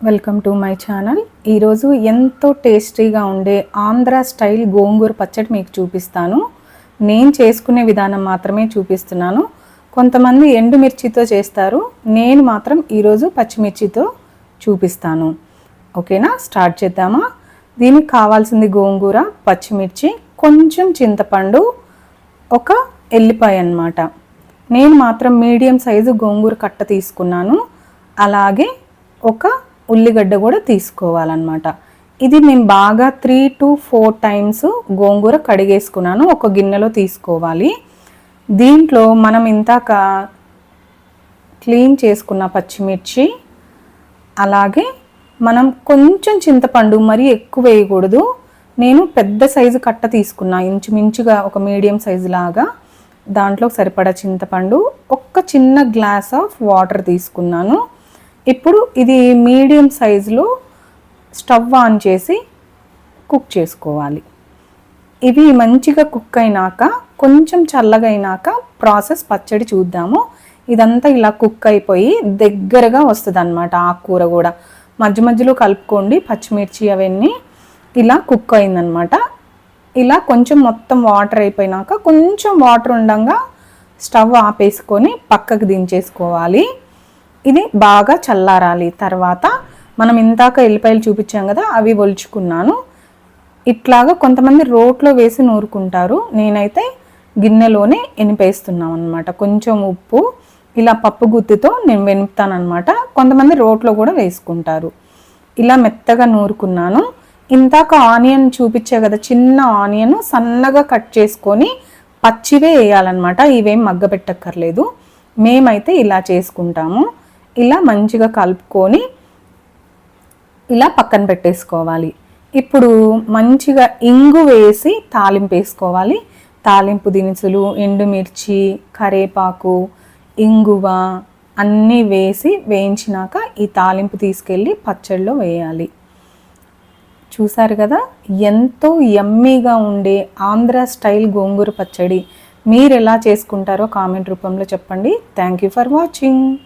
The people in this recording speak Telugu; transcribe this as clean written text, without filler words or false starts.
Welcome to my channel. ఈరోజు ఎంతో టేస్టీగా ఉండే ఆంధ్ర స్టైల్ గోంగూర పచ్చడి మీకు చూపిస్తాను. నేను చేసుకునే విధానం మాత్రమే చూపిస్తున్నాను. కొంతమంది ఎండుమిర్చితో చేస్తారు, నేను మాత్రం ఈరోజు పచ్చిమిర్చితో చూపిస్తాను. ఓకేనా, స్టార్ట్ చేద్దామా? దీనికి కావాల్సింది గోంగూర, పచ్చిమిర్చి, కొంచెం చింతపండు, ఒక ఎల్లిపాయ అన్నమాట. నేను మాత్రం మీడియం సైజు గోంగూర కట్ట తీసుకున్నాను. అలాగే ఒక ఉల్లిగడ్డ కూడా తీసుకోవాలన్నమాట. ఇది నేను బాగా 3 to 4 టైమ్స్ గోంగూర కడిగేసుకున్నాను. ఒక గిన్నెలో తీసుకోవాలి. దీంట్లో మనం ఇంతాక క్లీన్ చేసుకున్న పచ్చిమిర్చి, అలాగే మనం కొంచెం చింతపండు, మరీ ఎక్కువ వేయకూడదు. నేను పెద్ద సైజు కట్ట తీసుకున్నా, ఇంచుమించుగా ఒక మీడియం సైజు లాగా. దాంట్లో సరిపడా చింతపండు, ఒక చిన్న గ్లాస్ ఆఫ్ వాటర్ తీసుకున్నాను. ఇప్పుడు ఇది మీడియం సైజులో స్టవ్ ఆన్ చేసి కుక్ చేసుకోవాలి. ఇవి మంచిగా కుక్ అయినాక, కొంచెం చల్లగా అయినాక ప్రాసెస్ పచ్చడి చూద్దాము. ఇదంతా ఇలా కుక్ అయిపోయి దగ్గరగా వస్తుంది అన్నమాట. ఆకుకూర కూడా మధ్య మధ్యలో కలుపుకోండి. పచ్చిమిర్చి అవన్నీ ఇలా కుక్ అయిందనమాట. ఇలా కొంచెం మొత్తం వాటర్ అయిపోయినాక, కొంచెం వాటర్ ఉండగా స్టవ్ ఆపేసుకొని పక్కకు దించేసుకోవాలి. ఇది బాగా చల్లారాలి. తర్వాత మనం ఇందాక ఎల్లిపాయలు చూపించాం కదా, అవి ఒలుచుకున్నాను. ఇట్లాగా కొంతమంది రోట్లో వేసి నూరుకుంటారు, నేనైతే గిన్నెలోనే ఎనిపేస్తున్నాం అనమాట. కొంచెం ఉప్పు, ఇలా పప్పు గుత్తితో నేను వెనుపుతానమాట. కొంతమంది రోట్లో కూడా వేసుకుంటారు. ఇలా మెత్తగా నూరుకున్నాను. ఇందాక ఆనియన్ చూపించే కదా, చిన్న ఆనియన్ సన్నగా కట్ చేసుకొని పచ్చివే వేయాలన్నమాట. ఇవేం మగ్గబెట్టక్కర్లేదు. మేమైతే ఇలా చేసుకుంటాము. ఇలా మంచిగా కలుపుకొని ఇలా పక్కన పెట్టేసుకోవాలి. ఇప్పుడు మంచిగా ఇంగు వేసి తాలింపు వేసుకోవాలి. తాలింపు దినుసులు, ఎండుమిర్చి, కరేపాకు, ఇంగువ అన్నీ వేసి వేయించినాక ఈ తాలింపు తీసుకెళ్ళి పచ్చడిలో వేయాలి. చూసారు కదా, ఎంతో యమ్మీగా ఉండే ఆంధ్ర స్టైల్ గోంగూర పచ్చడి. మీరు ఎలా చేసుకుంటారో కామెంట్ రూపంలో చెప్పండి. Thank you for watching.